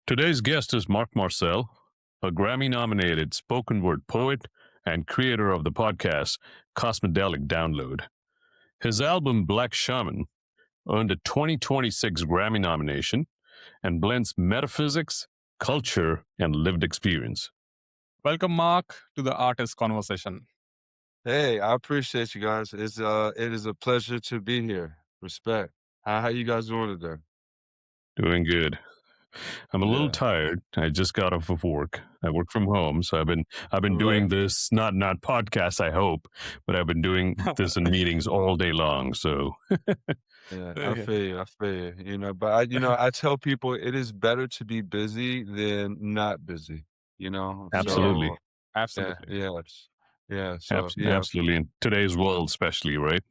Today's guest is Marc Marcel, a Grammy nominated spoken word poet and creator of the podcast Cosmedelic Download. His album Black Shaman earned a 2026 Grammy nomination and blends metaphysics, culture, and lived experience. Welcome, Mark, to the Artist Conversation. Hey, I appreciate you guys. It is a pleasure to be here. Respect. How you guys doing today? Doing good. I'm a little Yeah. tired. I just got off of work. I work from home, so I've been doing Right. this not podcasts, I hope, but I've been doing this in meetings all day long. So Yeah, I Yeah, feel you. I feel you. But I tell people it is better to be busy than not busy. absolutely, So yeah, absolutely. yes, yeah. So yeah, absolutely. In today's world, especially, right?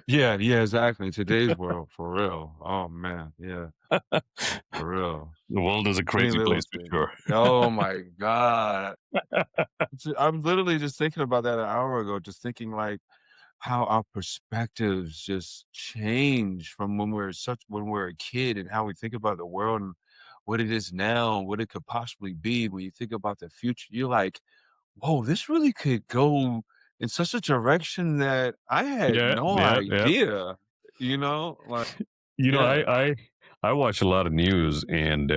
yeah, yeah. Exactly. Today's world, for real. Oh man, yeah, for real. The world is a Any crazy little place for thing. sure. Oh my God. I'm literally just thinking about that an hour ago, just thinking like how our perspectives just change from when we're a kid and how we think about the world and what it is now and what it could possibly be. When you think about the future, you're like, whoa, this really could go in such a direction that I had Yeah, no yeah, yeah. idea. Like, You know, yeah, I watch a lot of news, and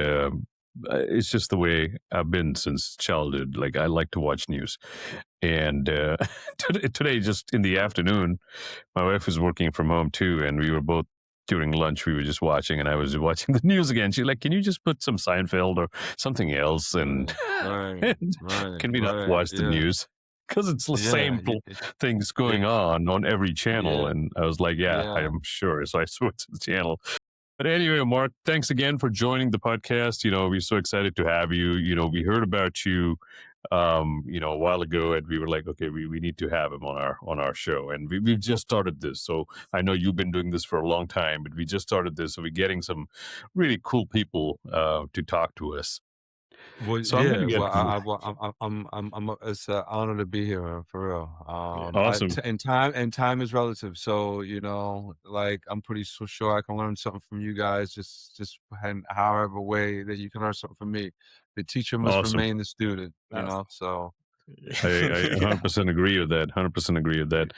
it's just the way I've been since childhood. Like I like to watch news, and today, just in the afternoon, my wife was working from home too, and we were both during lunch. We were just watching, and I was watching the news again. She's like, "Can you just put some Seinfeld or something else?" And, right, right, and right, can we not right, watch the yeah, news? Because it's the yeah, same things yeah, going on every channel. yeah, And I was like, yeah, I yeah. am sure. So I switched the channel. But anyway, Mark, thanks again for joining the podcast. We're so excited to have you. We heard about you, a while ago, and we were like, okay, we need to have him on our show. And we've just started this. So I know you've been doing this for a long time, but we just started this. So we're getting some really cool people to talk to us. Well, So I'm going yeah. to get Well, well, it's an honor to be here, man, for real. Yeah. awesome. And time is relative. So, like I'm pretty sure I can learn something from you guys. Just in however way that you can learn something from me. The teacher must Awesome. remain the student. That's, So I yeah. 100% agree with that. 100% agree with that.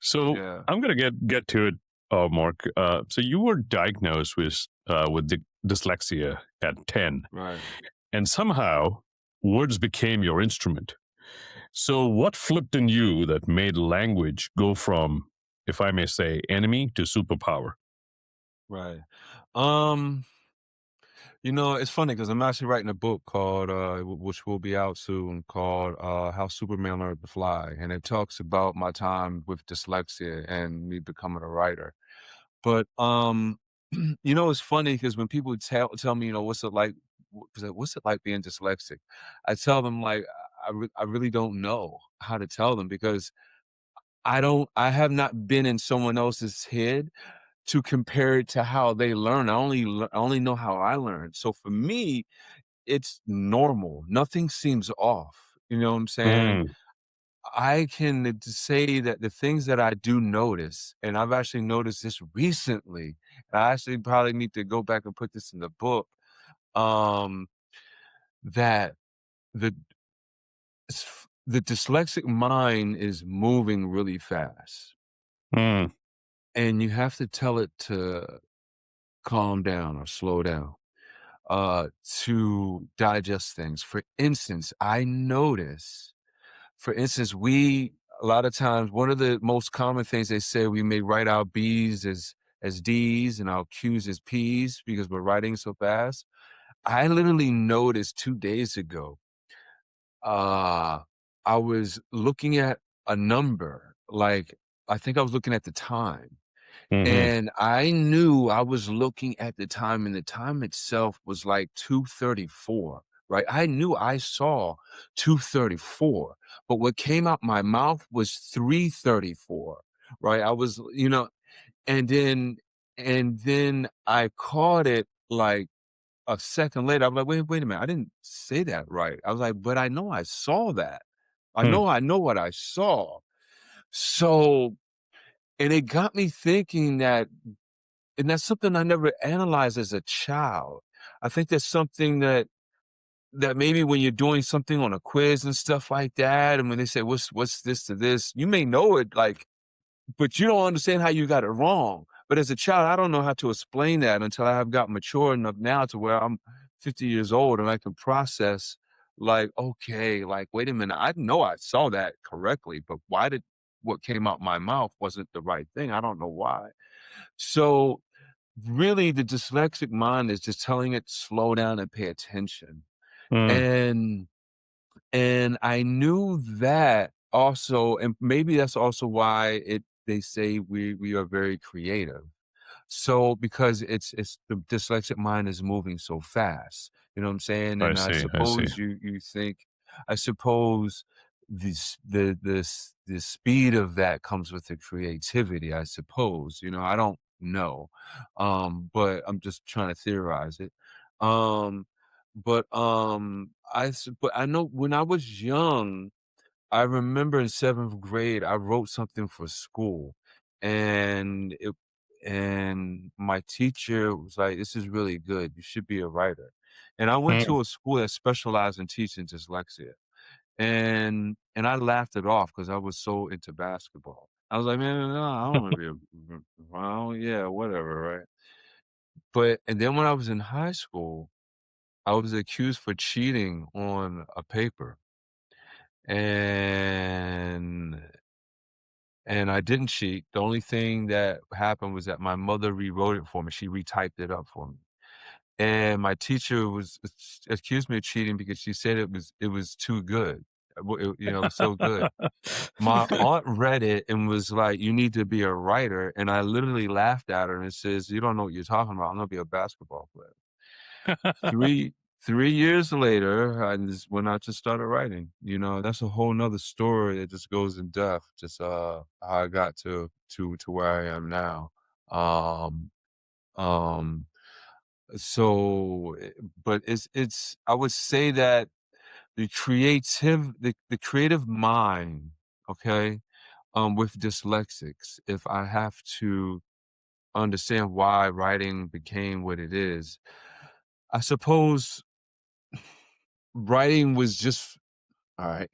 So yeah, I'm gonna get to it, Mark. So you were diagnosed with dyslexia at 10, right. and somehow words became your instrument. So what flipped in you that made language go from, if I may say, enemy to superpower? Right. Um, it's funny because I'm actually writing a book called, which will be out soon, called "How Superman Learned to Fly," and it talks about my time with dyslexia and me becoming a writer. But it's funny because when people tell me, what's it like, what's it like being dyslexic? I tell them like I really don't know how to tell them because I have not been in someone else's head to compare it to how they learn. I only know how I learn. So for me, it's normal. Nothing seems off. You know what I'm saying? Mm, I can say that the things that I do notice, and I've actually noticed this recently, and I actually probably need to go back and put this in the book, um, that the the dyslexic mind is moving really fast, mm, and you have to tell it to calm down or slow down to digest things. For instance, I notice, we a lot of times one of the most common things they say we may write our B's as D's and our Q's as P's because we're writing so fast. I literally noticed 2 days ago, uh, I was looking at a number, like I think I was looking at the time. hmm And I knew I was looking at the time, and the time itself was like 2:34, right? I knew I saw 2:34, but what came out my mouth was 3:34, right? I was, and then I caught it like a second later. I'm like, wait a minute, I didn't say that right. I was like, but I know I saw that. I know what I saw. So, and it got me thinking that, and that's something I never analyzed as a child. I think that's something that maybe when you're doing something on a quiz and stuff like that, and when they say, "What's this to this?" You may know it, like, but you don't understand how you got it wrong. But as a child, I don't know how to explain that until I have got mature enough now to where I'm 50 years old and I can process, like, okay, like, wait a minute, I know I saw that correctly, but why did what came out my mouth wasn't the right thing? I don't know why. So really, the dyslexic mind is just telling it, slow down and pay attention. Mm, And I knew that also, and maybe that's also why they say we are very creative. So because it's the dyslexic mind is moving so fast, you know what I'm saying? I And I see. I see. suppose you think, I suppose the speed of that comes with the creativity, I suppose. I don't know. But I'm just trying to theorize it. Um, but I know when I was young, I remember in 7th grade, I wrote something for school, and my teacher was like, "This is really good. You should be a writer." And I went Mm. to a school that specialized in teaching dyslexia, and I laughed it off because I was so into basketball. I was like, "Man, no, I don't wanna be a well, yeah, whatever, right?" And then when I was in high school, I was accused for cheating on a paper, and I didn't cheat. The only thing that happened was that my mother rewrote it for me. She retyped it up for me. And my teacher accused me of cheating because she said it was too good. It was so good. My aunt read it and was like, "You need to be a writer." And I literally laughed at her and says, "You don't know what you're talking about. I'm gonna be a basketball player." 3 3 years later, I just went out to started writing. That's a whole 'nother story that just goes in depth, just, how I got to where I am now. Um, um, but it's I would say that the creative mind, okay, with dyslexics, if I have to understand why writing became what it is, I suppose writing was just alright.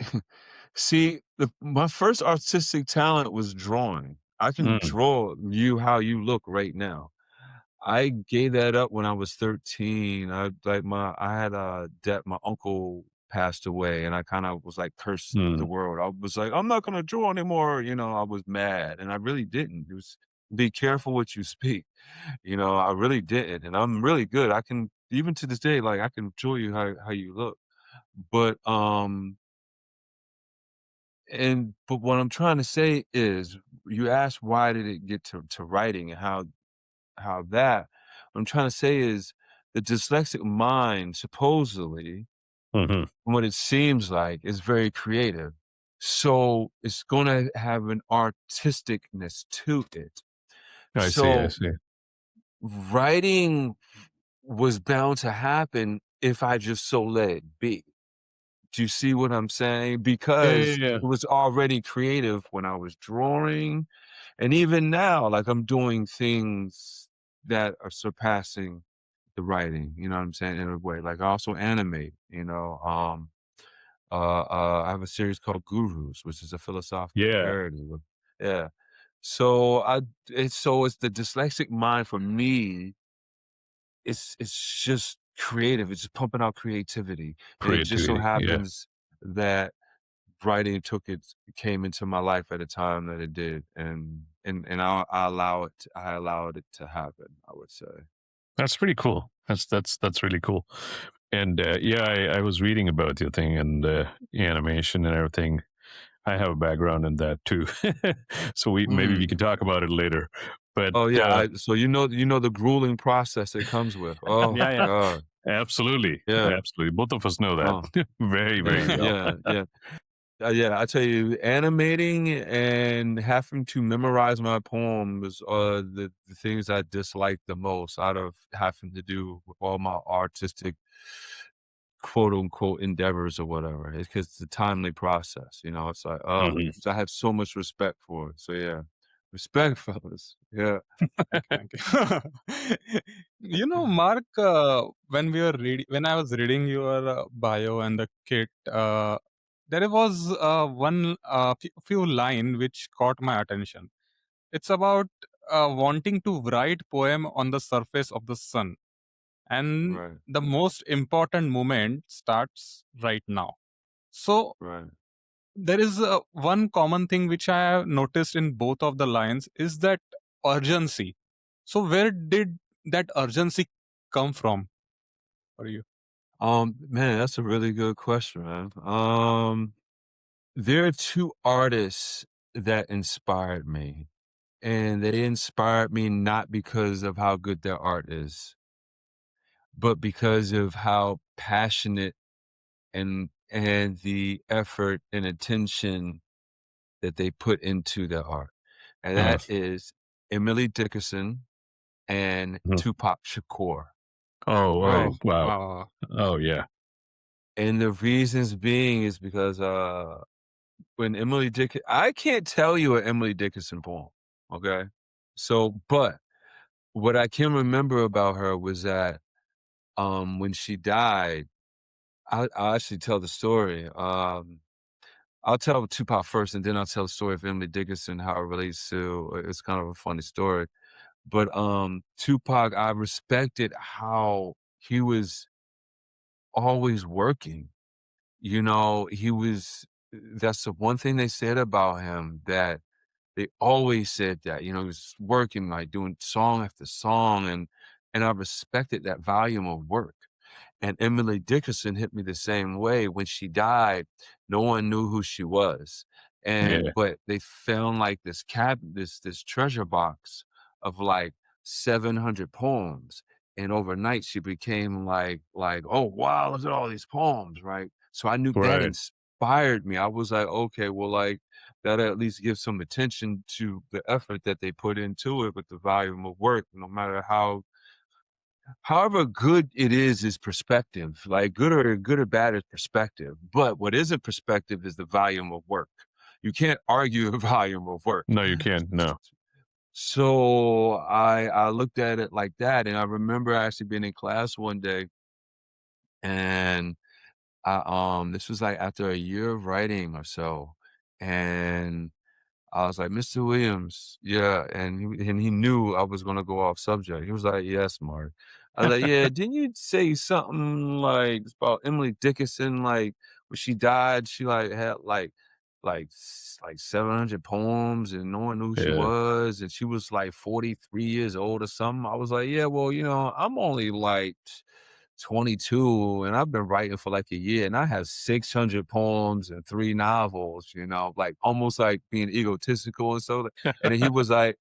See, my first artistic talent was drawing. I can Mm, draw you how you look right now. I gave that up when I was 13. I had a debt. My uncle passed away, and I kinda was, like, cursed the mm. world. I was like, "I'm not gonna draw anymore," I was mad, and I really didn't. It was be careful what you speak. I really didn't, and I'm really good. I can even to this day, like, I can show you how you look. But, but what I'm trying to say is, you asked why did it get to writing and how that what I'm trying to say is the dyslexic mind supposedly, Mhm. from what it seems like, is very creative. So it's gonna have an artisticness to it. I see. I So see. writing was bound to happen if I just so let it be. Do you see what I'm saying? Yeah, yeah, Because yeah. it was already creative when I was drawing, and even now, like, I'm doing things that are surpassing the writing, you know what I'm saying, in a way. Like, I also animate, I have a series called Gurus, which is a philosophical Yeah. parody with yeah. So, it's the dyslexic mind for me, it's just creative, it's just pumping out creativity, and it just so Creativity. Yeah. happens that writing came into my life at a time that it did, and I allowed it to happen, I would say. That's pretty cool. That's really cool. And yeah, I was reading about your thing and animation and everything. I have a background in that too, so we Mm. can talk about it later. But Oh, yeah, so you know the grueling process it comes with. Oh yeah, yeah, god. absolutely, Yeah. absolutely. Both of us know that Oh, very, very yeah, well. yeah, yeah. Yeah, I tell you, animating and having to memorize my poems are the things I dislike the most out of having to do with all my artistic quote unquote endeavors or whatever. It's because it's a timely process, it's like, oh, Mhm. so I have so much respect for it. So yeah, respect, fellas. Yeah. Thank you, thank you. Mark, when I was reading your bio and the kit, there was one few line which caught my attention. It's about wanting to write poem on the surface of the sun, and Right. the most important moment starts right now. So Right. there is one common thing which I have noticed in both of the lines is that urgency. So where did that urgency come from for you? Man, that's a really good question, man. There are two artists that inspired me, and they inspired me not because of how good their art is, but because of how passionate and the effort and attention that they put into their art. And Mm, that is Emily Dickinson and mhm. Tupac Shakur. Right. Oh, wow. Wow. Oh, yeah. And the reasons being is because when Emily Dick I can't tell you an Emily Dickinson poem. Okay. So, but what I can remember about her was that when she died, I'll actually tell the story. I'll tell Tupac first, and then I'll tell the story of Emily Dickinson, how it relates to. It's kind of a funny story, but Tupac, I respected how he was always working. You know, he was. That's the one thing they said about him, that they always said that. You know, he was working, like doing song after song, and I respected that volume of work. And Emily Dickinson hit me the same way. When she died, no one knew who she was. Yeah. But they found like this treasure box of like 700 poems. And overnight she became like, oh wow, look at all these poems, right? So I knew that Right. inspired me. I was like, okay, well, like that at least gives some attention to the effort that they put into it with the volume of work, no matter however good it is perspective. Like good or bad is perspective. But what isn't perspective is the volume of work. You can't argue the volume of work. No, you can't. No. So I looked at it like that, and I remember actually being in class one day, and this was like after a year of writing or so, and I was like, "Mr. Williams, yeah," and he knew I was gonna go off subject. He was like, "Yes, Mark." I was like, "Yeah, didn't you say something like about Emily Dickinson? Like when she died, she like had like 700 poems, and no one knew who she Yeah. was, and she was like 43 years old or something." I was like, "Yeah, well, I'm only like 22 and I've been writing for like a year and I have 600 poems and 3 novels, like almost like being egotistical and so. And then he was like,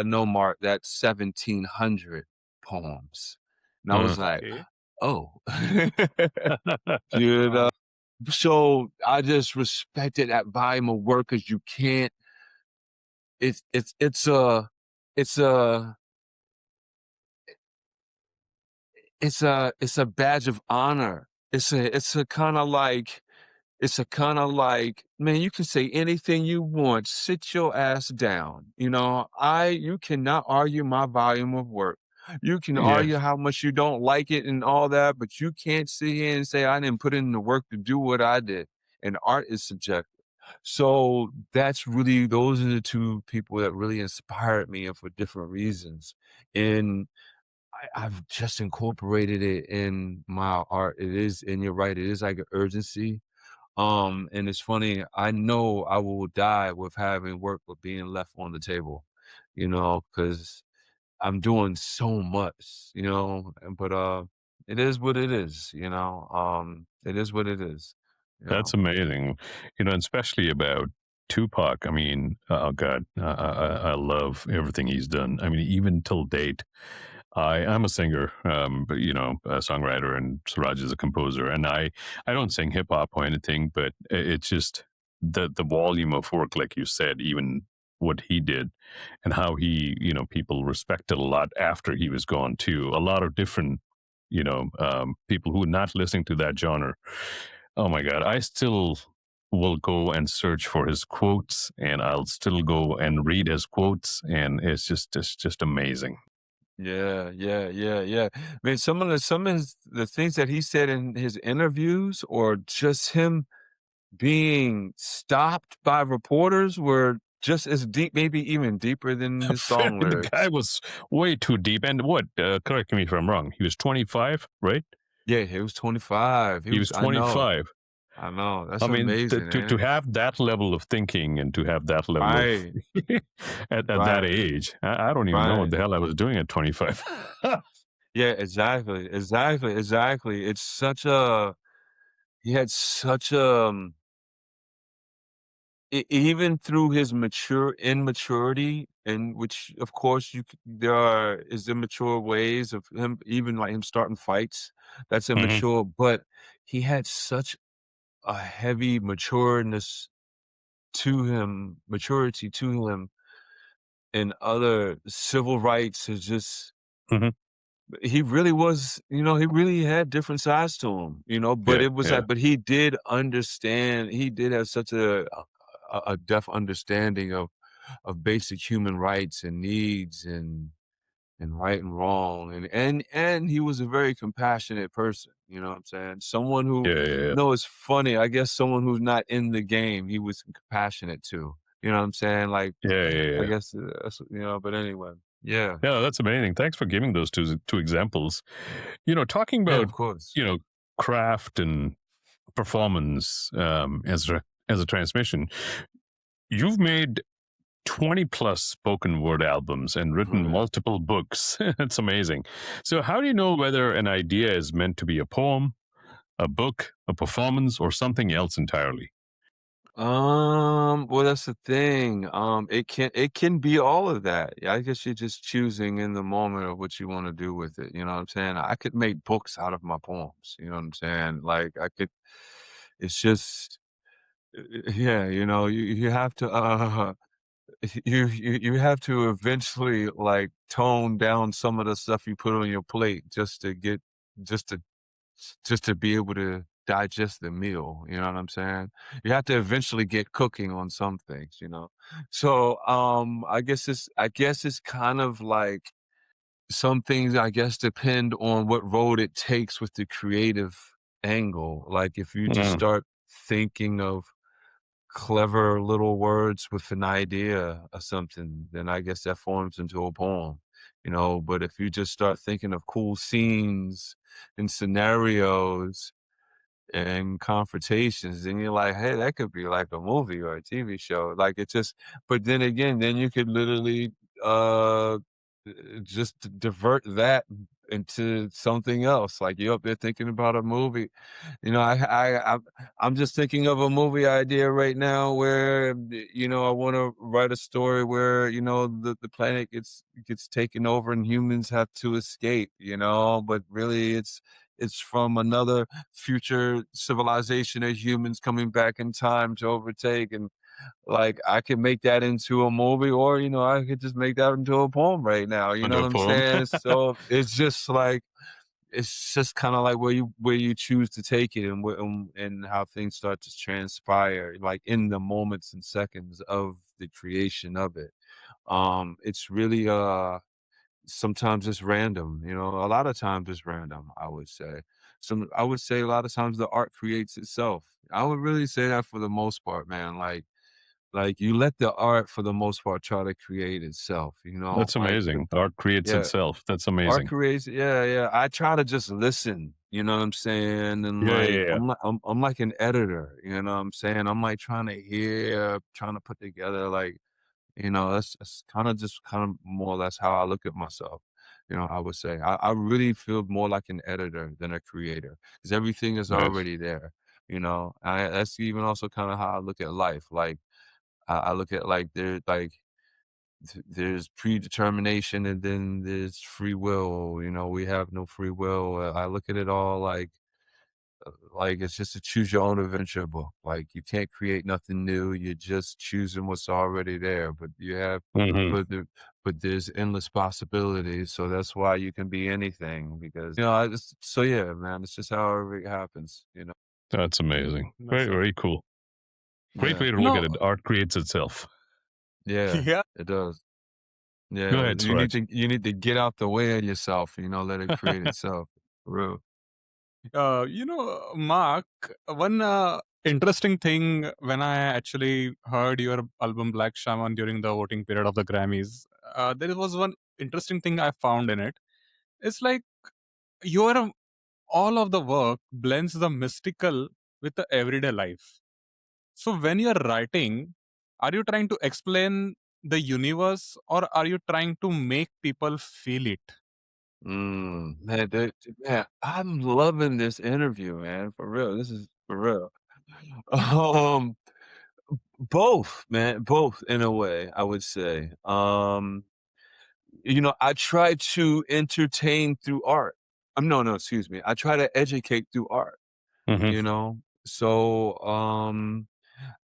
no, Mark, that's 1,700 poems. And I was Mm. like, Okay. oh, you know. Wow. So I just respected that volume of work because you can't, it's it's a, it's a badge of honor. It's a kind of like, man, you can say anything you want. Sit your ass down. You cannot argue my volume of work. You can argue Yes. how much you don't like it and all that, but you can't sit here and say I didn't put in the work to do what I did. And art is subjective. So those are the two people that really inspired me, and for different reasons. And I've just incorporated it in my art. It is, and you're right, it is like an urgency. And it's funny, I know I will die with having work with being left on the table, because I'm doing so much, but it is what it is, it is what it is, you That's know. amazing. And especially about Tupac. I mean, oh God, I love everything he's done. I mean, even till date, I'm a singer, but a songwriter, and Suraj is a composer. And I don't sing hip hop or anything, but it's just the volume of work, like you said, even what he did, and how people respected a lot after he was gone too. A lot of different, people who are not listening to that genre. Oh my God, I still will go and search for his quotes, and I'll still go and read his quotes, and it's just amazing. Yeah, yeah, yeah, yeah. Man, some of the things that he said in his interviews or just him being stopped by reporters were just as deep, maybe even deeper than his song The guy lyrics. was way too deep. And what? Correct me if I'm wrong. He was 25, right? Yeah, he was 25. He was 25. I know. I That's mean, amazing, to man. have that level of thinking and to have that level of Right, at that right, age, I don't even know what right. the hell I was doing at 25. Yeah, exactly, exactly, exactly. It's such a he had such even through his immaturity, and which of course there are is immature ways of him, even like him starting fights. That's Hmm. immature, but he had such a heavy maturity to him, and other civil rights is just Hmm. he really was, he really had different sides to him, but Yeah, it was yeah, like, but he did understand, he did have such a depth understanding of basic human rights and needs and right and wrong. And he was a very compassionate person, you know what I'm saying? Someone who, yeah, yeah, yeah, it's funny, I guess someone who's not in the game, he was compassionate to. You know what I'm saying? Like, yeah, yeah, I yeah. guess but anyway. Yeah. Yeah, that's amazing. Thanks for giving those two examples. Talking Yeah, about of course. you know craft and performance as a transmission. You've made 20 plus spoken word albums and written Right. multiple books. It's amazing. So, how do you know whether an idea is meant to be a poem, a book, a performance, or something else entirely? Well, that's the thing. It can be all of that. Yeah, I guess you're just choosing in the moment of what you want to do with it. You know what I'm saying? I could make books out of my poems. You know what I'm saying? Like I could. It's just, yeah. You have to. You have to eventually like tone down some of the stuff you put on your plate just to just to be able to digest the meal, you know what I'm saying? You have to eventually get cooking on some things. So, I guess it's kind of like some things I guess depend on what road it takes with the creative angle. Like if you just Mm, start thinking of clever little words with an idea or something, then I guess that forms into a poem. But if you just start thinking of cool scenes and scenarios and confrontations, then you're like, hey, that could be like a movie or a TV show. Like it just, but then again, then you could literally uh just divert that into something else. Like you're up there thinking about a movie. I'm just thinking of a movie idea right now where I want to write a story where the planet gets taken over and humans have to escape. But really it's from another future civilization of humans coming back in time to overtake, and like I could make that into a movie, or I could just make that into a poem right now. You know under what a I'm poem. saying? So it's just kind of like where you choose to take it, and how things start to transpire like in the moments and seconds of the creation of it. It's really sometimes it's random, a lot of times it's random, I would say. I would say a lot of times the art creates itself. I would really say that for the most part, man. Like you let the art for the most part try to create itself, That's like amazing. Art creates yeah, itself. That's art amazing. creates, yeah, yeah. I try to just listen, you know what I'm saying? And Yeah, like yeah, yeah. I'm like an editor, you know what I'm saying? I'm like trying to hear, trying to put together like that's kind of more or less how I look at myself. I would say I really feel more like an editor than a creator because everything is Nice. already there. That's even also kind of how I look at life. Like I look at there's predetermination and then there's free will. We have no free will. I look at it all like it's just a choose your own adventure book. Like you can't create nothing new. You're just choosing what's already there. But you have, Hmm. but there's endless possibilities. So that's why you can be anything because so yeah, man. It's just how it happens. That's amazing. And Very, that's it. very cool. Great way Yeah. to look at it. No, Art creates itself. Yeah, yeah. it does. Go Yeah, ahead, Swaraj. you need to get out the way of yourself, let it create itself. For real. Mark, one interesting thing when I actually heard your album Black Shaman during the voting period of the Grammys, there was one interesting thing I found in it. It's like your all of the work blends the mystical with the everyday life. So when you're writing, are you trying to explain the universe or are you trying to make people feel it? Man, I'm loving this interview, man. For real. This is for real. Um, both, man, both in a way, I would say. I try to entertain through art. No, excuse me. I try to educate through art, Hmm. you know? So,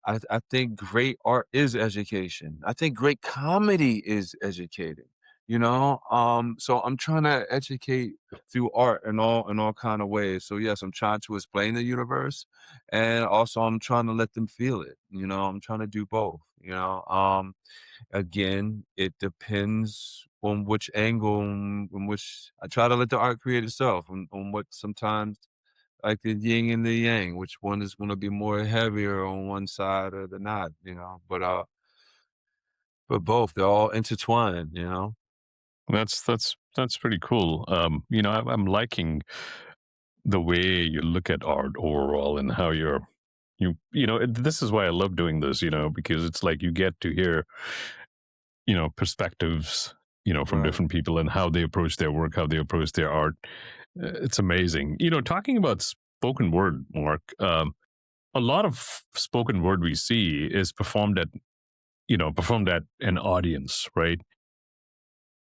I think great art is education. I think great comedy is educating, So I'm trying to educate through art in all kind of ways. So yes, I'm trying to explain the universe and also I'm trying to let them feel it. I'm trying to do both. Again, it depends on which angle in which I try to let the art create itself on what sometimes like the yin and the yang, which one is gonna be more heavier on one side or the not. But both, they're all intertwined. That's pretty cool. I'm liking the way you look at art overall and how this is why I love doing this, because it's like you get to hear, perspectives, from Right, different people and how they approach their work, how they approach their art. It's amazing. Talking about spoken word, Mark, a lot of spoken word we see is performed at an audience, right?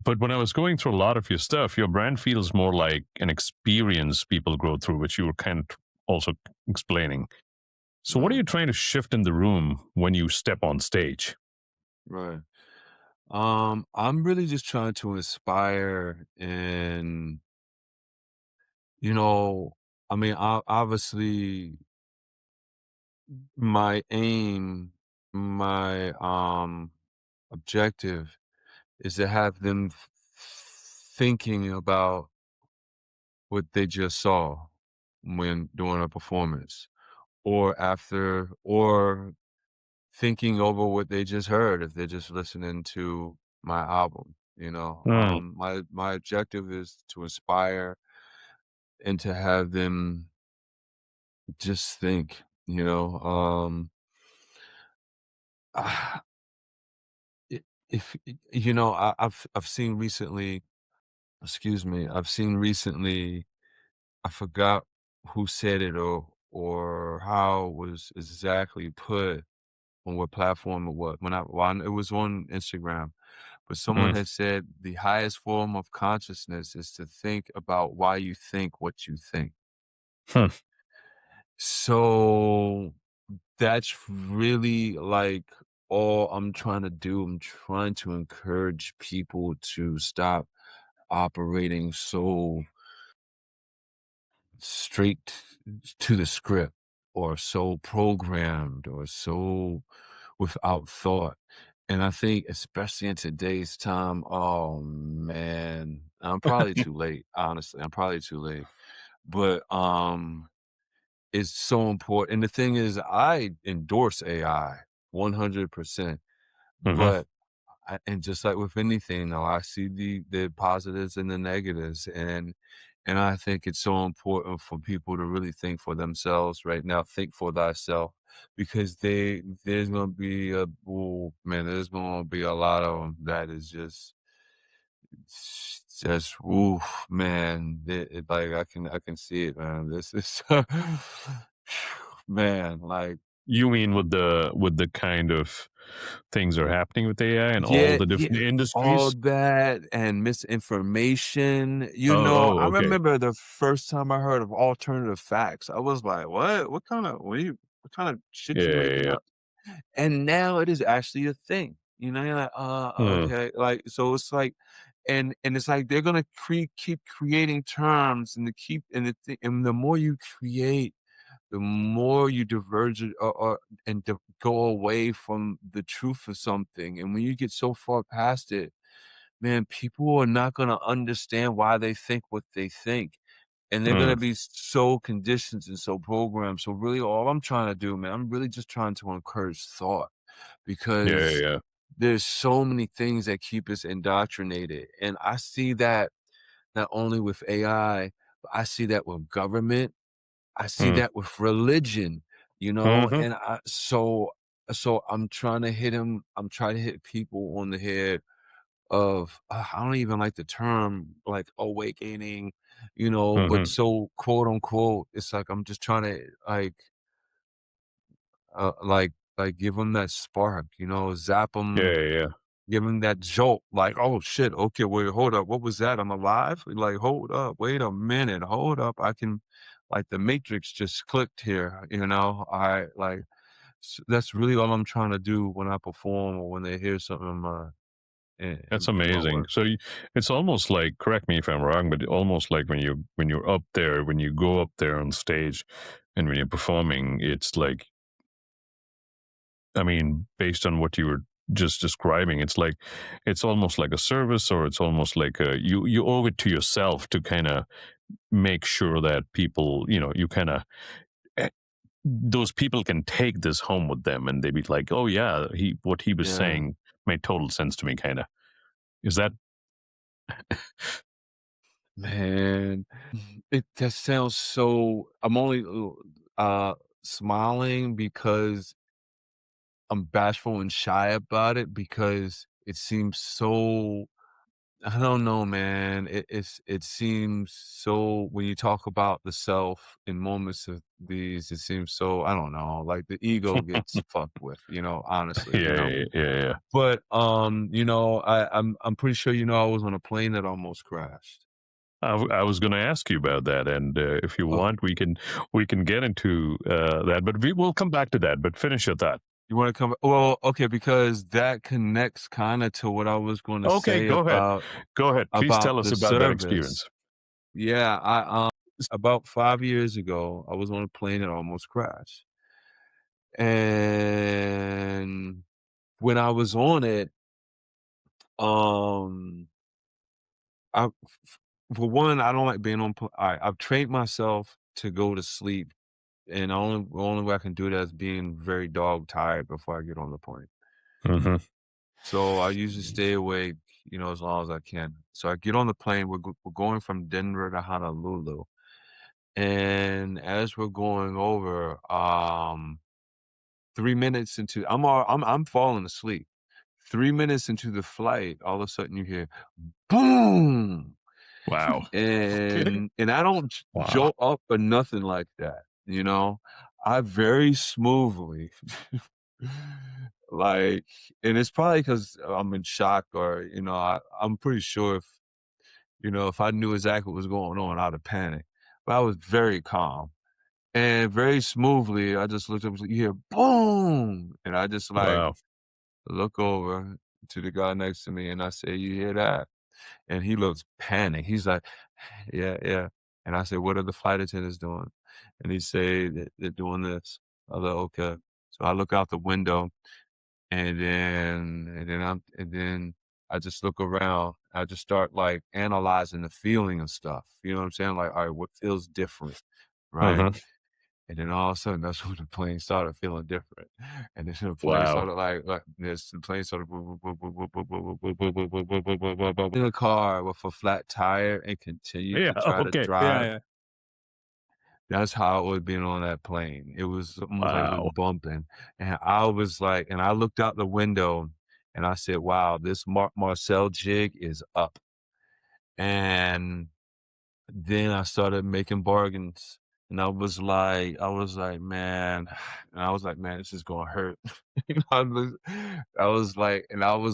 But when I was going through a lot of your stuff, your brand feels more like an experience people go through, which you were kind of also explaining. So, what are right, you trying to shift in the room when you step on stage? right. I'm really just trying to inspire and, you know, I mean, obviously my aim, my objective is to have them thinking about what they just saw when doing a performance or thinking over what they just heard if they're just listening to my album. Mm. My objective is to inspire and to have them just think. Ah, if I've seen recently, excuse me, I've seen recently, I forgot who said it or how it was exactly put on what platform it was. When it was on Instagram, but someone Mm. had said the highest form of consciousness is to think about why you think what you think. Hmm. So that's really like all I'm trying to do. I'm trying to encourage people to stop operating so straight to the script or so programmed or so without thought. And I think especially in today's time, oh man, I'm probably too late, honestly. I'm probably too late. But it's so important. And the thing is I endorse AI 100%. Hmm. But and just like with anything though, I see the positives and the negatives and I think it's so important for people to really think for themselves right now. Think for thyself because there's gonna be there's gonna be a lot of them that is just oof, man. Like I can see it, man. This is man, like You mean with the kind of things are happening with AI and all yeah, the yeah, different all industries? that and misinformation. I Okay. remember the first time I heard of alternative facts. I was like, "What? What kind of shit Yeah, you yeah, making yeah. up?" And now it is actually a thing. You're like, Hmm. okay." Like, so it's like, and it's like they're gonna keep creating terms and the keep and the more you create the more you diverge it and go away from the truth of something. And when you get so far past it, man, people are not gonna understand why they think what they think. And they're Mm. gonna be so conditioned and so programmed. So really all I'm trying to do, man, I'm really just trying to encourage thought Yeah, because yeah. there's so many things that keep us indoctrinated. And I see that not only with AI, but I see that with government. I see Mm. that with religion, you know, Mhm. and so I'm trying to hit him. I'm trying to hit people on the head of I don't even like the term like awakening, you know, but Mhm. so quote unquote, it's like I'm just trying to like give them that spark, you know, zap Yeah, them, yeah, yeah. give them that jolt, like, oh shit, okay, wait, hold up, what was that? I'm alive? Like, hold up, wait a minute, hold up, I can, like the Matrix just clicked here, you know, I like that's really all I'm trying to do when I perform or when they hear something That's in my amazing. work. So it's almost like, correct me if I'm wrong, but almost like when you're up there, when you go up there on stage, and when you're performing, it's like, I mean, based on what you were just describing, it's like it's almost like a service, or it's almost like you owe it to yourself to kind of make sure that people, you kind of, those people can take this home with them, and they be like, oh yeah, what he was Yeah. saying made total sense to me. Kind of, is that? Man, it that sounds so I'm only smiling because I'm bashful and shy about it because it seems so I don't know, man. It seems so when you talk about the self in moments of these, it seems so I don't know, like the ego gets fucked with, you know, honestly, Yeah, you know. yeah, yeah, yeah. But you know, I'm pretty sure you know I was on a plane that almost crashed. I was going to ask you about that, and if you Oh, want, we can get into that, but we'll come back to that. But finish your thought. you wanna come well, okay, because that connects kinda to what I was gonna Okay, say go ahead. Go ahead. Please about tell us the about that service. experience. Yeah, about 5 years ago, I was on a plane that almost crashed. And when I was on it, um, I for one, I don't like being on I've trained myself to go to sleep, and the only way I can do that is being very dog tired before I get on the plane. Hmm. So I usually stay awake, you know, as long as I can. So I get on the plane. We're going from Denver to Honolulu, and as we're going over, 3 minutes into I'm falling asleep. 3 minutes into the flight, all of a sudden you hear boom, Wow. Okay. and I don't Wow. jolt up or nothing like that, you know. I very smoothly, like, and it's probably because I'm in shock or you know I'm pretty sure if you know if I knew exactly what was going on, I'd have panicked. But I was very calm and very smoothly. I just looked up, you hear boom, and I just like Wow. look over to the guy next to me and I say, "You hear that?" And he looks panicked. He's like, "Yeah, yeah." And I said, "What are the flight attendants doing?" And he say that they're doing this. I was like, "Okay." So I look out the window and then I just look around. I just start like analyzing the feeling of stuff. You know what I'm saying? Like, all right, what feels different? Right. Hmm. And then all of a sudden, that's when the plane started feeling different. And then the plane Wow. started like this. The plane started in a car with a flat tire and continued Yeah. to try to Okay. Yeah, drive. yeah. That's how it was being on that plane. It was almost like it was Wow. bumping. And I was like, and I looked out the window and I said, wow, this Marc Marcel jig is up. And then I started making bargains, and I was like, "Man, this is gonna hurt." You know, I was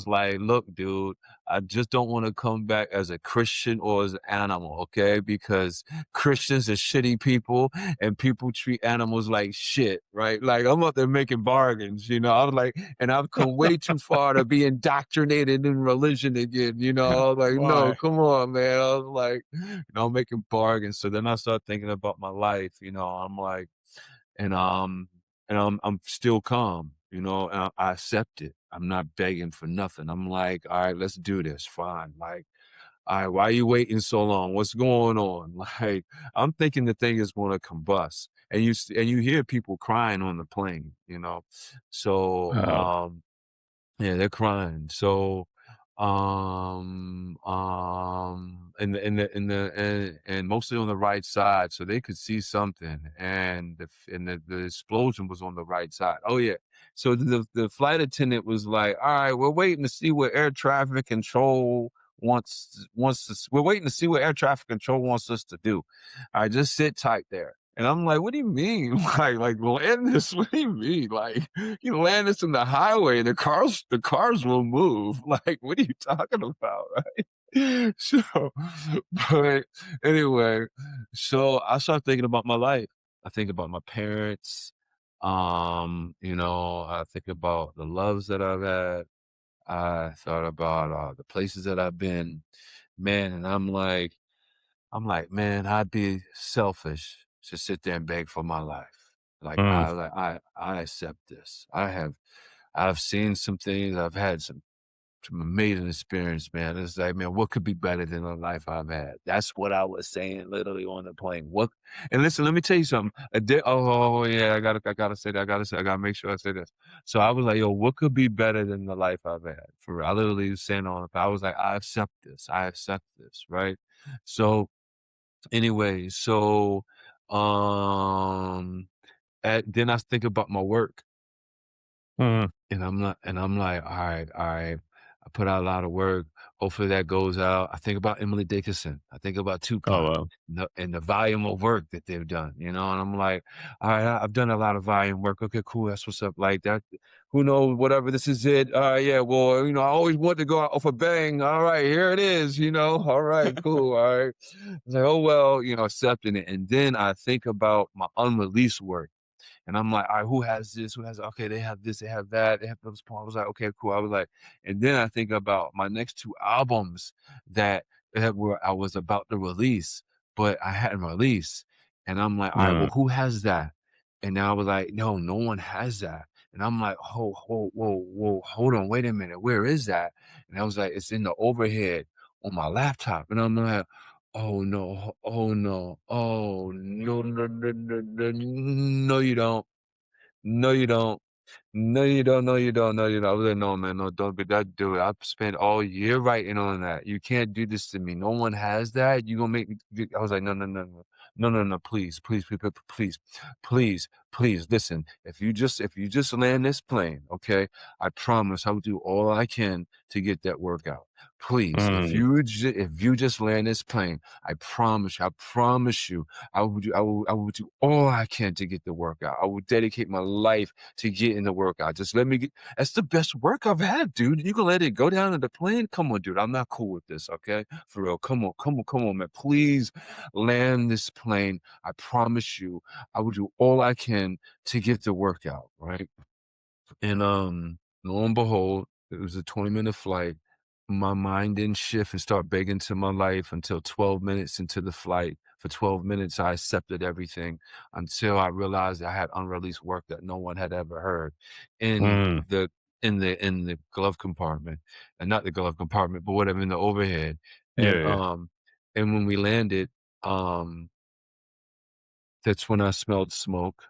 like, "Look, dude, I just don't wanna come back as a Christian or as an animal, okay? Because Christians are shitty people, and people treat animals like shit, right? Like, I'm out there making bargains, you know? I was like and I've come way too far to be indoctrinated in religion again, you know? I was like, "No, Why? come on, man." I was like, you know, I'm making bargains. So then I start thinking about my life, you know, I'm like, and, I'm still calm, you know, and I accept it. I'm not begging for nothing. I'm like, "Alright, let's do this, fine." Like, "Alright, why are you waiting so long? What's going on?" Like, I'm thinking the thing is gonna combust, and you hear people crying on the plane, you know? So, Wow. yeah, they're crying. So, and mostly on the right side, so they could see something, and the explosion was on the right side. Oh yeah. So the flight attendant was like, "All right, we're waiting to see what air traffic control wants us. We're waiting to see what air traffic control wants us to do. I just sit tight there." And I'm like, "What do you mean? Like land this? What do you mean? Like you land this in the highway, the cars will move. Like, what are you talking about?" Right? So, but anyway, so I start thinking about my life. I think about my parents. I think about the loves that I've had. I thought about the places that I've been, man, and I'm like, man, I'd be selfish to sit there and beg for my life. Mm. I accept this. I've seen some things. I've had some amazing experience, man. It's like, man, what could be better than the life I've had? That's what I was saying, literally on the plane. What? And listen, let me tell you something. Yeah, I gotta say that. I gotta make sure I say this. So I was like, yo, what could be better than the life I've had? For real. I literally was saying I was like, I accept this. I accept this, right? So anyway, um, then I think about my work, Mm. and I'm like, "Alright, I put out a lot of work. Hopefully that goes out." I think about Emily Dickinson. I think about Oh, Tupac, wow. and the volume of work that they've done, you know, and I'm like, "Alright, I've done a lot of volume work. Okay, cool, that's what's up." Like that, who knows, whatever, this is it. Yeah, well, I always want to go out off a bang. Alright, here it is, you know? Alright, cool, alright. It's like, "Oh, well," accepting it, and then I think about my unreleased work. And I'm like, "All right, who has this? Who has okay, they have this, they have that, they have those poems." I was like, "Okay, cool." I was like, and then I think about my next 2 albums that were I was about to release, but I hadn't released. And I'm like, "All right, Mm. well, who has that?" And now I was like, "No, no one has that." And I'm like, whoa, hold on, wait a minute, where is that?" And I was like, "It's in the overhead on my laptop." And I'm like, "Oh no, oh no, oh no, no, no, no, no, no, you don't. No, you don't. No, you don't. No, you don't. No, you don't." I was like, "No, man, no, don't be that do it. I've spent all year writing on that. You can't do this to me. No one has that. You gonna make me." I was like, "No, no, no, no, no, no, no. Please, please, please, please, please, please. Listen. If you just land this plane, okay, I promise I will do all I can to get that work out. Please, Mm. if you just land this plane, I promise you, I will do all I can to get the work out. I will dedicate my life to getting the workout. Just let me get that's the best work I've had, dude. You gonna let it go down in the plane? Come on, dude. I'm not cool with this, okay? For real. Come on, come on, come on, man. Please land this plane. I promise you, I will do all I can to get the workout, right? And lo and behold, it was a 20-minute flight. My mind didn't shift and start begging to my life until 12 minutes into the flight. For 12 minutes, I accepted everything until I realized I had unreleased work that no one had ever heard in Mm. the in the glove compartment, and not the glove compartment, but whatever in the overhead. Yeah, And yeah. and when we landed, um, that's when I smelled smoke.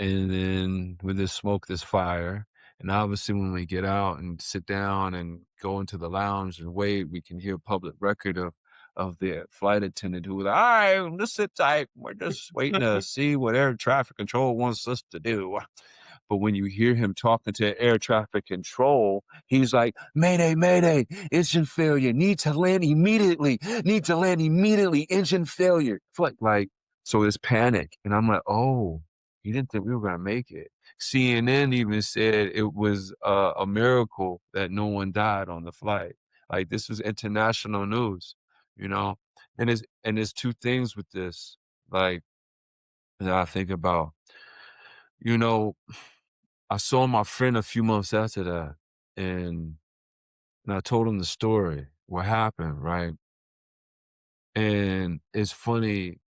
And then with this smoke, there's fire. And obviously, when we get out and sit down and go into the lounge and wait, we can hear public record of the flight attendant who was like, "All right, just sit tight. We're just waiting to see what air traffic control wants us to do." But when you hear him talking to air traffic control, he's like, "Mayday, mayday, engine failure. Need to land immediately. Need to land immediately. Engine failure." So there's panic. And I'm like, "Oh, he didn't think we were gonna make it." CNN even said it was a miracle that no one died on the flight. Like, this was international news, you know? And there's 2 things with this, like, that I think about. You know, I saw my friend a few months after that, and I told him the story, what happened, right? And it's funny,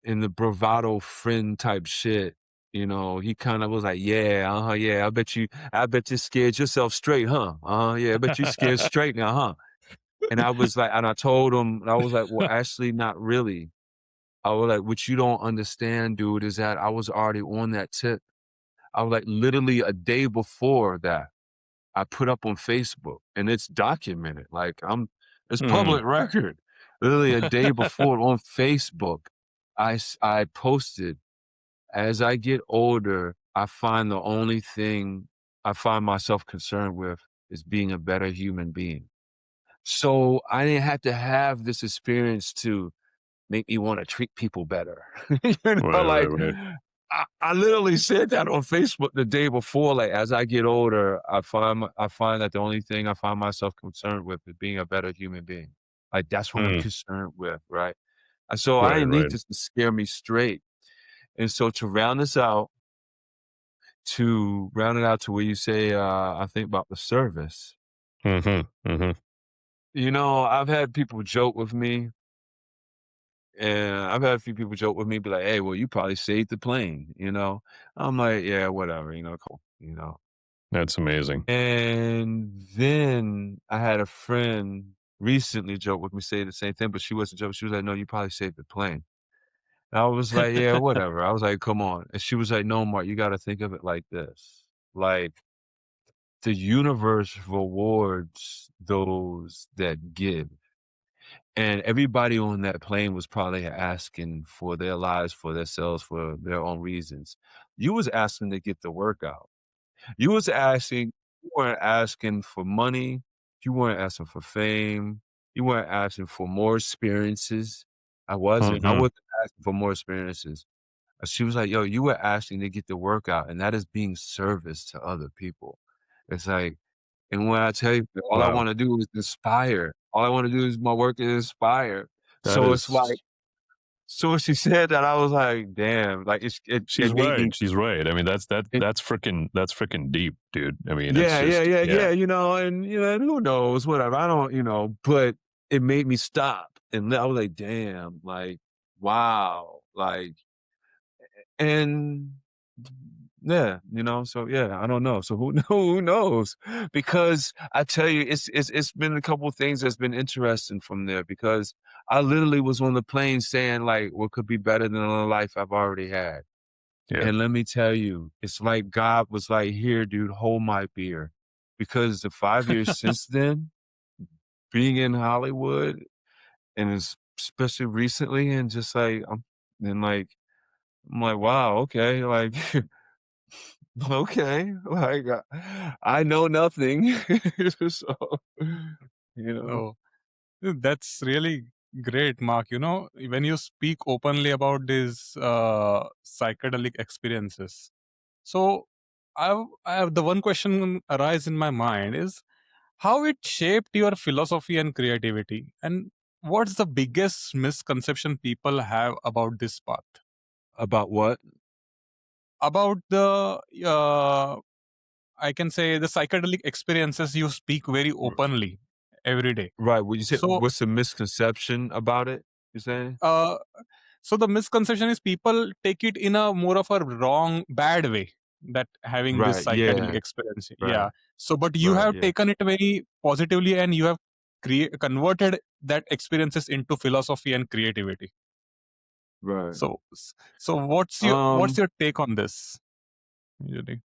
in the bravado friend type shit, he kinda was like, "Yeah, uh-huh, yeah, I bet you scared yourself straight, huh? Uh-huh, yeah, I bet you scared straight now, huh?" And I was like, and I told him, and I was like, "Well, actually, not really." I was like, "What you don't understand, dude, is that I was already on that tip." I was like, literally a day before that, I put up on Facebook, and it's documented, like, it's Mm. public record. Literally a day before on Facebook, I posted, "As I get older, I find the only thing I find myself concerned with is being a better human being." So, I didn't have to have this experience to make me wanna treat people better. Right, right, Like, right. I literally said that on Facebook the day before, like, "As I get older, I find that the only thing I find myself concerned with is being a better human being." Like, that's what I'm Mm. concerned with, right? And so I Right, didn't need right. this to scare me straight. And so to round it out to where you say, I think about the service. Mhm, mhm. I've had people joke with me, and I've had a few people joke with me, be like, "Hey, well, you probably saved the plane?" I'm like, "Yeah, whatever, cool." That's amazing. And then I had a friend recently joke with me, say the same thing, but she wasn't joking. She was like, "No, you probably saved the plane." And I was like, "Yeah, whatever." I was like, "Come on." And she was like, "No, Mark, you gotta think of it like this. Like, the universe rewards those that give." And everybody on that plane was probably asking for their lives, for themselves, for their own reasons. You was asking to get the workout. You weren't asking for money, you weren't asking for fame, you weren't asking for more experiences. I Mhm. wasn't asking for more experiences. She was like, "Yo, you were asking to get the workout, and that is being service to other people." It's like, and when I tell you that all I Wow. wanna do is inspire, all I wanna do is my work is inspire. That So it's like, is so when she said that, I was like, "Damn," like, it she's made right, me she's right. I mean, it that's freaking deep, dude. I mean, it's Yeah, yeah, just yeah, yeah. yeah, and who knows, whatever, I don't but it made me stop, and I was like, "Damn," like, "Wow," like, and yeah, so yeah, I don't know. So who knows? Because I tell you, it's been a couple of things that's been interesting from there because I literally was on the plane saying like, what could be better than the life I've already had? Yeah. And let me tell you, it's like God was like, here, dude, hold my beer. Because the 5 years since then, being in Hollywood and especially recently, and just like I'm like, wow, okay, like okay, like, I know nothing. So, you know? Oh, that's really great, Mark. When you speak openly about these psychedelic experiences, so I have the one question arise in my mind is how it shaped your philosophy and creativity, and what's the biggest misconception people have about this path? About what? About the I can say the psychedelic experiences you speak very R openly every day. Right, what you said, So, what's the misconception about it, you saying? uh, so the misconception is people take it in a more of a wrong, bad way that having this Right, psychedelic yeah, experience. right, Yeah. So, but you right, have yeah, taken it very positively and you have converted that experiences into philosophy and creativity. right. So what's Um, your take on this? Really?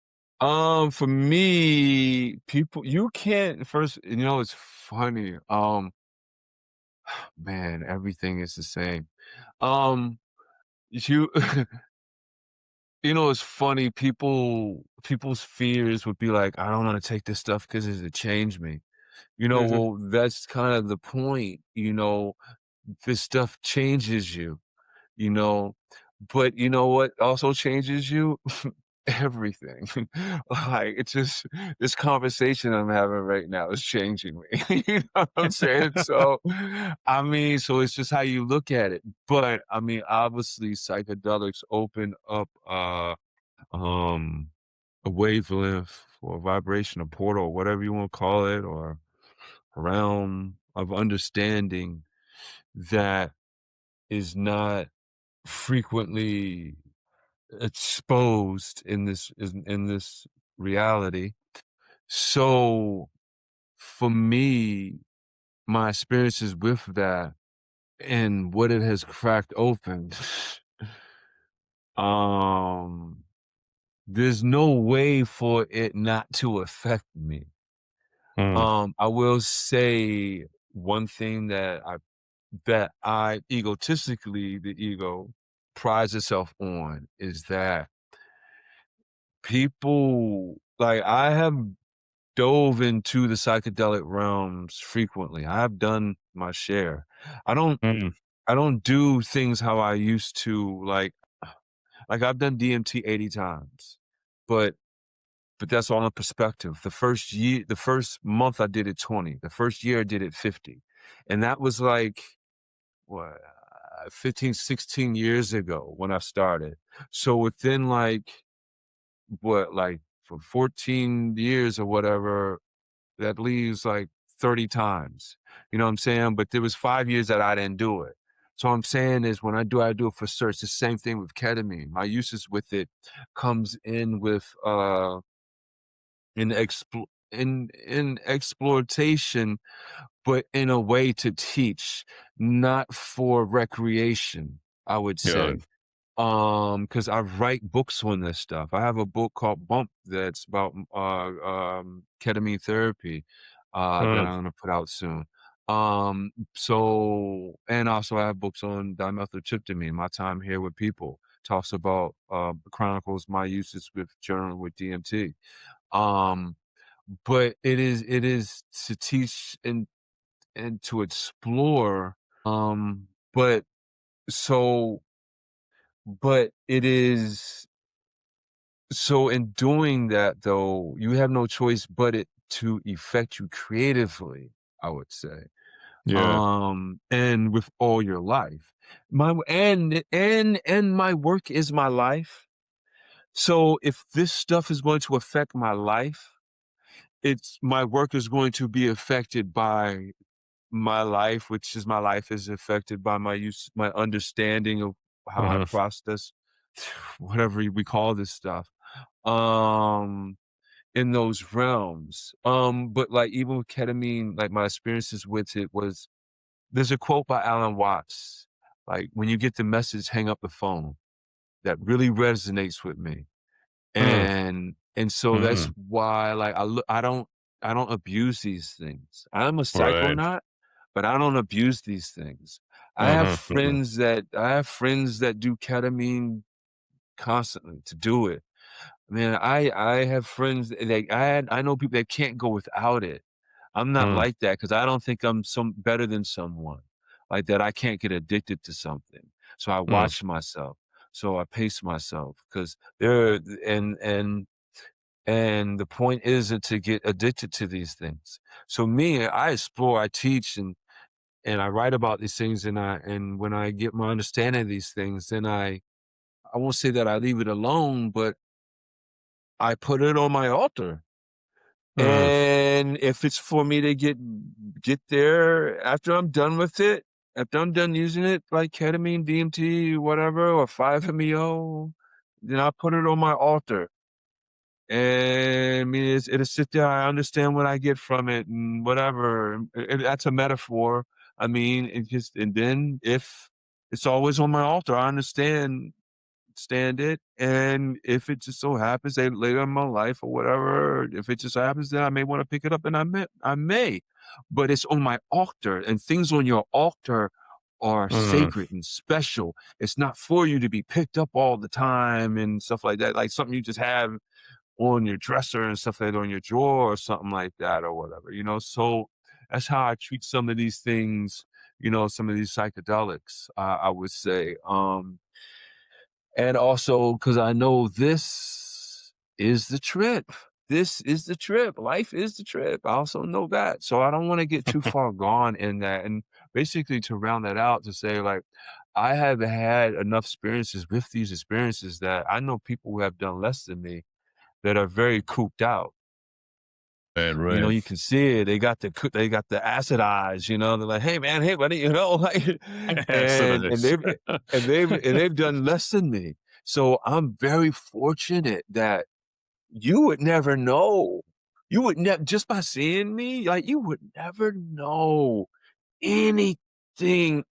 for me, people you can't first it's funny, man, everything is the same. Um, you it's funny, people's fears would be like, "I don't wanna take this stuff because it'll change me." Mhm. Well, that's kind of the point, this stuff changes you, you know, but you know what also changes you? Everything. Like, it's just this conversation I'm having right now is changing me. You know what I'm saying? So, I mean, so it's just how you look at it. But I mean, obviously psychedelics open up um a wavelength or a vibration, a portal, whatever you want to call it, or a realm of understanding that is not frequently exposed in this reality. So for me, my experiences with that and what it has cracked open, um, there's no way for it not to affect me. Mm, I will say one thing that I egotistically, the ego prides itself on is that people like I have dove into the psychedelic realms frequently. I have done my share. I don't mm, I don't do things how I used to like I've done DMT 80 times. But that's all in perspective. The first month I did it 20. The first year I did it 50. And that was like what 15, 16 years ago when I started. So within like for 14 years or whatever, that leaves like 30 times. You know what I'm saying? But there was 5 years that I didn't do it. So what I'm saying is when I do it for search. The same thing with ketamine. My uses with it comes in with in exploitation, but in a way to teach, not for recreation, I would yeah. say. Because I write books on this stuff. I have a book called Bump that's about ketamine therapy that Mm, I'm gonna put out soon. So and also I have books on dimethyltryptamine, my time here with people. Talks about chronicles my uses with journaling with DMT. Um, but it is to teach and to explore. But so but it is so in doing that though, you have no choice but it to affect you creatively, I would say. yeah. And with all your life. My and my work is my life. So if this stuff is going to affect my life, it's my work is going to be affected by my life, which is my life is affected by my understanding of how I Uh-huh. process whatever we call this stuff. Um, in those realms. But like even with ketamine, like my experiences with it was there's a quote by Alan Watts, like when you get the message, hang up the phone. That really resonates with me. Mm, And so that's mm, why like I don't abuse these things. I'm a right. psychonaut, but I don't abuse these things. Uh-huh, uh-huh. I have friends that do ketamine constantly to do it. Man, I have friends like I know people that can't go without it. I'm not Mm, like that because I don't think I'm some better than someone like that. I can't get addicted to something, so I mm, watch myself. So I pace myself because there and the point isn't to get addicted to these things. So me, I explore, I teach, and I write about these things, and when I get my understanding of these things, then I won't say that I leave it alone, but I put it on my altar. mm, And if it's for me to get there after I'm done with it, after I'm done using it, like ketamine, DMT, whatever, or 5-MeO, then I put it on my altar. And I mean, it'll sit there. I understand what I get from it and whatever. That's a metaphor. I mean, it just, and then if it's always on my altar, I stand it. And if it just so happens that later in my life or whatever, if it just happens, then I may want to pick it up and I may, but it's on my altar and things on your altar are mm, sacred and special. It's not for you to be picked up all the time and stuff like that. Like something you just have on your dresser and stuff like that, on your drawer or something like that or whatever, you know? So that's how I treat some of these things, some of these psychedelics, I would say. And also because I know this is the trip. This is the trip. Life is the trip. I also know that. So I don't want to get too far gone in that. And basically to round that out to say like, I have had enough experiences with these experiences that I know people who have done less than me that are very cooped out. right, right. You can see it. They got the acid eyes, They're like, "Hey man, hey buddy," like That's so nice. and they've done less than me. So I'm very fortunate that you would never know. You would never just by seeing me, like, you would never know anything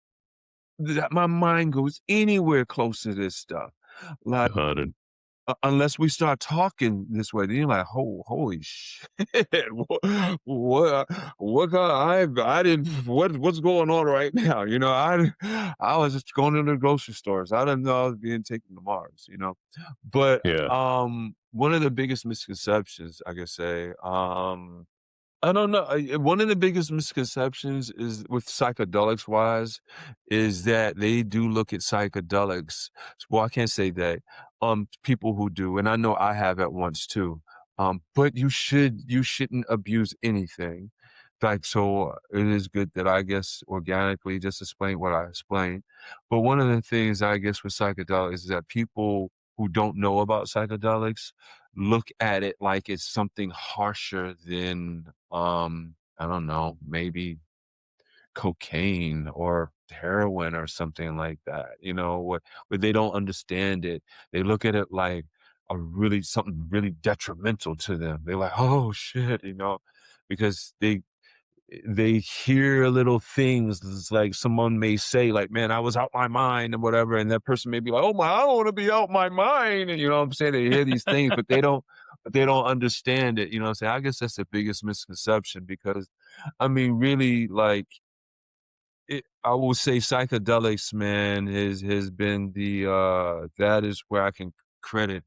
that my mind goes anywhere close to this stuff. Like, Got it. unless we start talking this way, then you're like, holy shit, what, I didn't, what's going on right now? I was just going to the grocery stores. I didn't know I was being taken to Mars. But, Yeah. one of the biggest misconceptions I could say, I don't know. One of the biggest misconceptions is with psychedelics wise is that they do look at psychedelics. Well, I can't say that. People who do, and I know I have at once too. But you shouldn't abuse anything. Like, so it is good that I guess organically just explain what I explained. But one of the things I guess with psychedelics is that people who don't know about psychedelics look at it like it's something harsher than, I don't know, maybe cocaine or heroin or something like that, where they don't understand it. They look at it like something really detrimental to them. They're like, "Oh shit," because they hear little things. It's like someone may say, like, "Man, I was out my mind," or whatever, and that person may be like, "Oh my, I don't want to be out my mind." And you know what I'm saying? They hear these things, but they don't understand it. You know what I'm saying? I guess that's the biggest misconception because, I mean, really, like, I will say psychedelics, man, has been that is where I can credit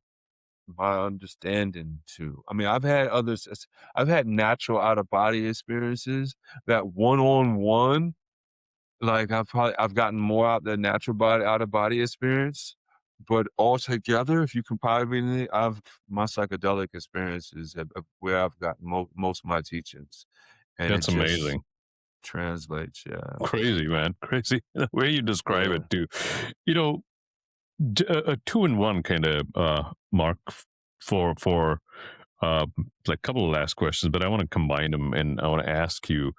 my understanding to. I mean, I've had natural out of body experiences that one-on-one, like I've gotten more out the natural body out of body experience, but altogether, if you compare me, my psychedelic experiences have where I've gotten most of my teachings, and it That's just amazing. translates, yeah. Crazy, man. Crazy. The way you describe Yeah. it, too. You know, a two in one kind of mark for uh, like a couple of last questions, but I want to combine them and I want to ask you,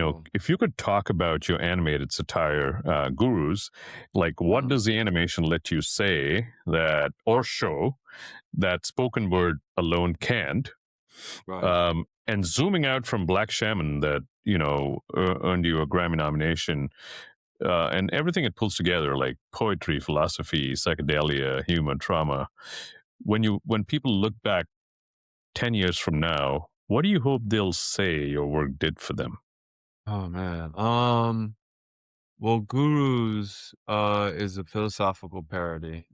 Cool. if you could talk about your animated satire gurus, like what Mm, does the animation let you say that or show that spoken word alone can't? right. And zooming out from Black Shaman, that earned you a Grammy nomination, and everything it pulls together, like poetry, philosophy, psychedelia, humor, trauma. When people look back 10 years from now, what do you hope they'll say your work did for them? Oh, man. Well, Gurus, is a philosophical parody.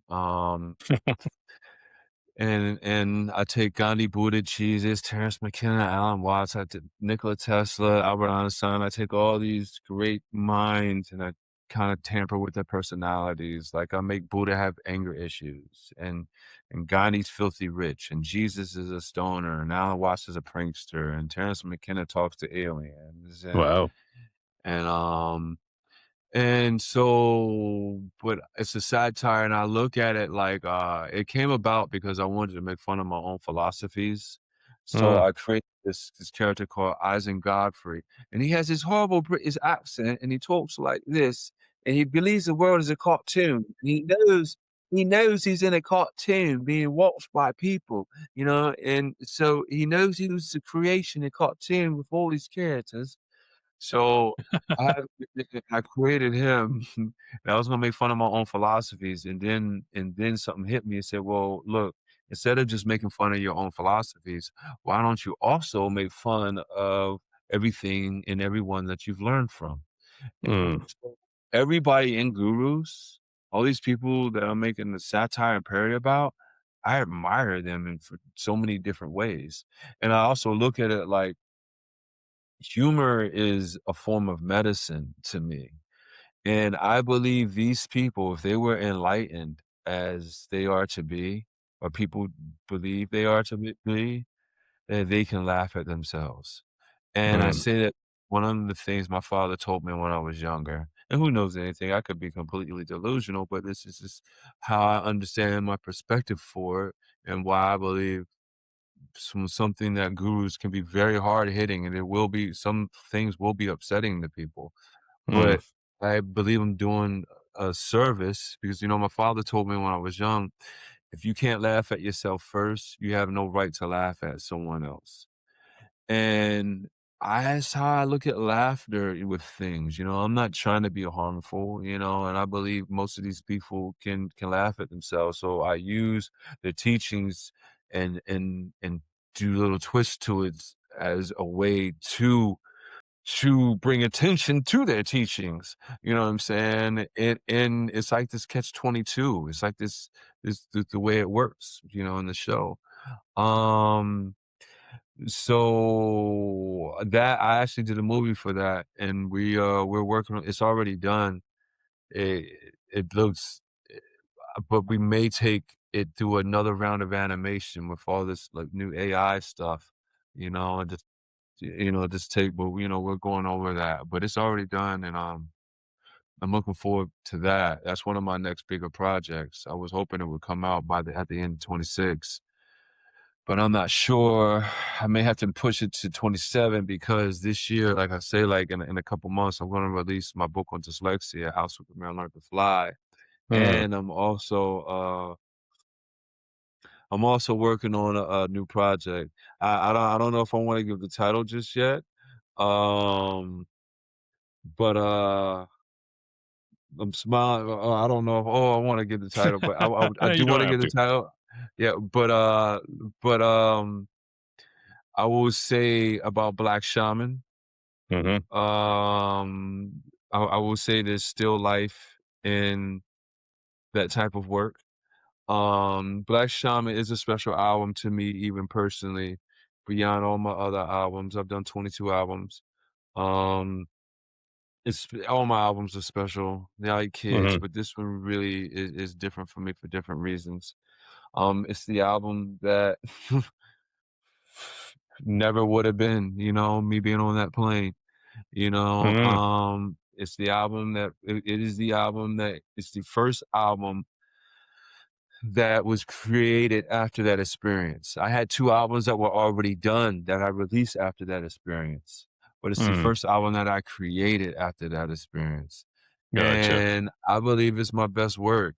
And I take Gandhi, Buddha, Jesus, Terence McKenna, Alan Watts, I did Nikola Tesla, Albert Einstein. I take all these great minds and I kind of tamper with their personalities. Like I make Buddha have anger issues, and Gandhi's filthy rich, and Jesus is a stoner, and Alan Watts is a prankster, and Terence McKenna talks to aliens, and Wow. and um and so, but it's a satire, and I look at it like, it came about because I wanted to make fun of my own philosophies. So Uh, I created this character called Eisen Godfrey, and he has this horrible British accent, and he talks like this, and he believes the world is a cartoon. And he knows he's in a cartoon being watched by people, and so he knows he was the creation, a cartoon with all these characters. So I I created him, and I was gonna make fun of my own philosophies, and then something hit me and said, "Well, look, instead of just making fun of your own philosophies, why don't you also make fun of everything and everyone that you've learned from?" mm, So everybody in Gurus, all these people that I'm making the satire and parody about, I admire them in for so many different ways, and I also look at it like humor is a form of medicine to me. And I believe these people, if they were enlightened as they are to be, or people believe they are to be, that they can laugh at themselves. And I mm, say that one of the things my father told me when I was younger, and who knows anything, I could be completely delusional, but this is just how I understand my perspective for it and why I believe something that gurus can be very hard hitting, and it will be some things will be upsetting to people. mm, But I believe I'm doing a service because, you know, my father told me when I was young, if you can't laugh at yourself first, you have no right to laugh at someone else. And that's how I look at laughter with things, you know, I'm not trying to be harmful, you know, and I believe most of these people can laugh at themselves. So I use the teachings and do little twists to it as a way to bring attention to their teachings. You know what I'm saying? And it's like this catch 22. It's like this the way it works, you know, in the show. Um so that I actually did a movie for that, and we're working on it's already done. It looks but we may take it through another round of animation with all this like new AI stuff, you know, and just you know, just take but you know, we're going over that. But it's already done and I'm looking forward to that. That's one of my next bigger projects. I was hoping it would come out by the at the end of 26. But I'm not sure. I may have to push it to 27 because this year, like I say, like in a couple months, I'm gonna release my book on dyslexia, How Superman Learned to Fly. Mm. And I'm also working on a new project. I don't know if I want to give the title just yet. Um, but I'm smiling. I don't know if I want to give the title, but I do You want don't to have give the to. title. Yeah, but I will say about Black Shaman. Mhm. I will say there's still life in that type of work. Black Shaman is a special album to me, even personally, beyond all my other albums. I've done 22 albums. Um, it's all my albums are special. They like kids, Mhm. but this one really is different for me for different reasons. It's the album that never would have been, you know, me being on that plane. You know, Mhm. it's the album that it is the album that it's the first album that was created after that experience. I had 2 albums that were already done that I released after that experience, but it's the Mm. first album that I created after that experience, Gotcha. and I believe it's my best work.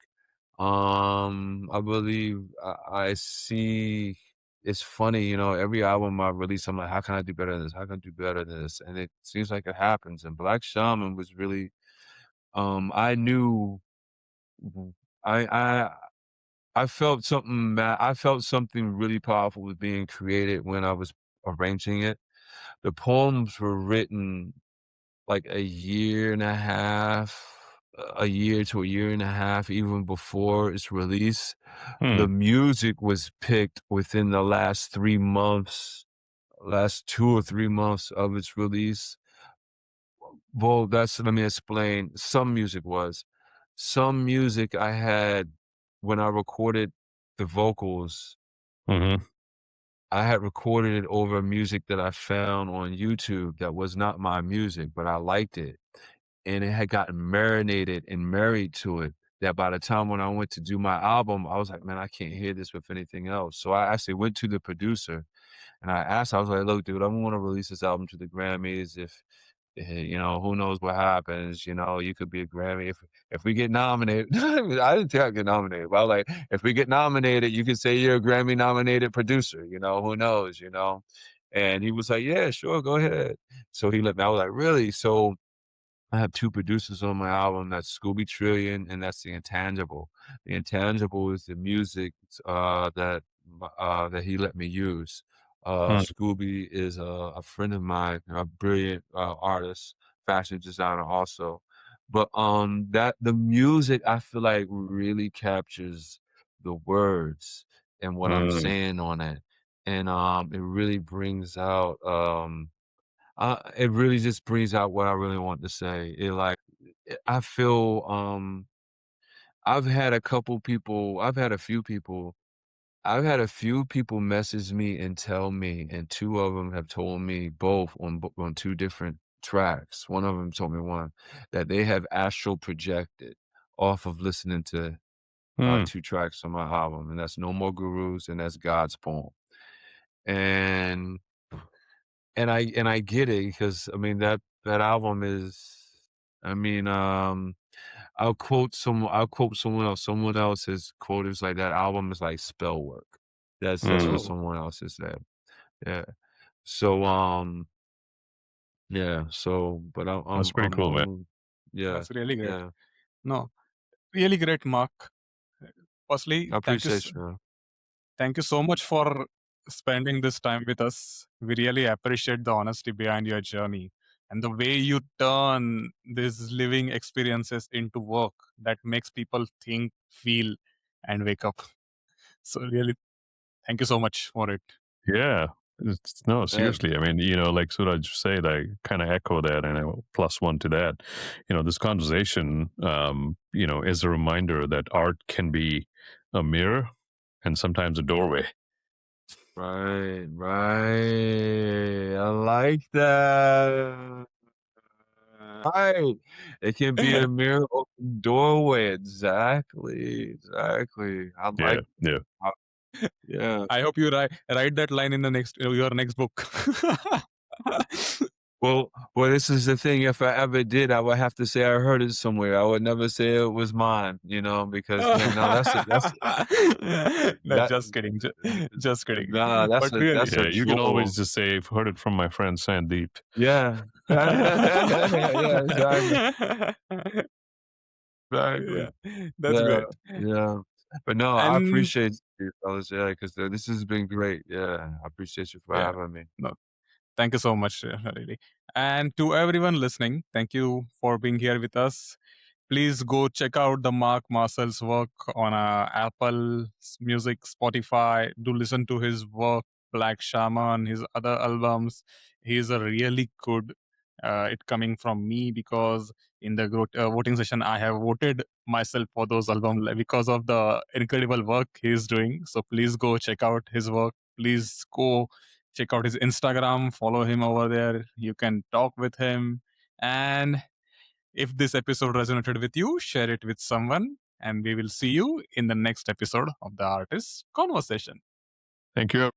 I believe I see it's funny, you know, every album I release, I'm like, "How can I do better than this? How can I do better than this?" And it seems like it happens, and Black Shaman was really, I knew w I I felt something really powerful was being created when I was arranging it. The poems were written like a year to a year and a half even before its release. The Mm. music was picked within the last 3 months, last 2 or 3 months of its release. Well, that's let me explain. Some music was. Some music I had when I recorded the vocals, Mhm. I had recorded it over music that I found on YouTube that was not my music, but I liked it. And it had gotten marinated and married to it that by the time when I went to do my album, I was like, "Man, I can't hear this with anything else." So I actually went to the producer and I asked, I was like, "Look, dude, I wanna release this album to the Grammys. If you know, who knows what happens, you know, you could be a Grammy. If we get nominated" I didn't think I'd get nominated, but I was like, "If we get nominated, you can say you're a Grammy nominated producer, you know, who knows, you know?" And he was like, "Yeah, sure, go ahead." So he let me I was like, "Really?" So I have 2 producers on my album, that's Scooby Trillion and that's The Intangible. The Intangible is the music, that he let me use. Mm. Scooby is a friend of mine, a brilliant, artist, fashion designer also. But, that the music I feel like really captures the words and what I'm Mm. saying on it. And, it really brings out, it really just brings out what I really want to say. I feel, I've had a few people message me and tell me, and 2 of them have told me both on 2 different tracks. One of them told me one, that they have astral projected off of listening to, Mm. 2 tracks on my album, and that's No More Gurus and that's God's Poem. And I get it because I mean, that album is I mean, I'll quote someone else. Someone else's quote is like that album is like spell work. That's what Mm, Oh, someone else has said. Yeah. So yeah. So but that's pretty cool, man. yeah, that's really great. yeah. No, really great, Mark. Firstly, I appreciate you. thank you so much for spending this time with us. We really appreciate the honesty behind your journey and the way you turn these living experiences into work that makes people think, feel, and wake up. So, really, thank you so much for it. Yeah. No, Yeah, seriously. I mean, like Suraj said, I kind of echo that and I will plus one to that. This conversation, is a reminder that art can be a mirror and sometimes a doorway. right, right. I like that. Right. It can be a mirror open doorway. Exactly. Exactly. I Yeah. like Yeah. how yeah. I hope you write that line in the next your next book. Well, this is the thing. If I ever did, I would have to say I heard it somewhere. I would never say it was mine, because then no, No, that just kidding. Just kidding. nah, But really, that's a Yeah. You can always jewel. just say, I've heard it from my friend Sandeep. Yeah. Yeah, exactly. Exactly. yeah, that's Yeah, great. yeah. But no, I And appreciate you, fellas. Yeah, because this has been great. Yeah, I appreciate you for yeah, having me. no, thank you so much, really. And to everyone listening, thank you for being here with us. Please go check out the Marc Marcel's work on Apple Music, Spotify. Do listen to his work, Black Shaman, his other albums. He's a really good. It coming from me because in the voting session, I have voted myself for those albums because of the incredible work he's doing. So please go check out his work. Please go check out his Instagram. Follow him over there. You can talk with him. And if this episode resonated with you, share it with someone, and we will see you in the next episode of the Artist Conversation. Thank you.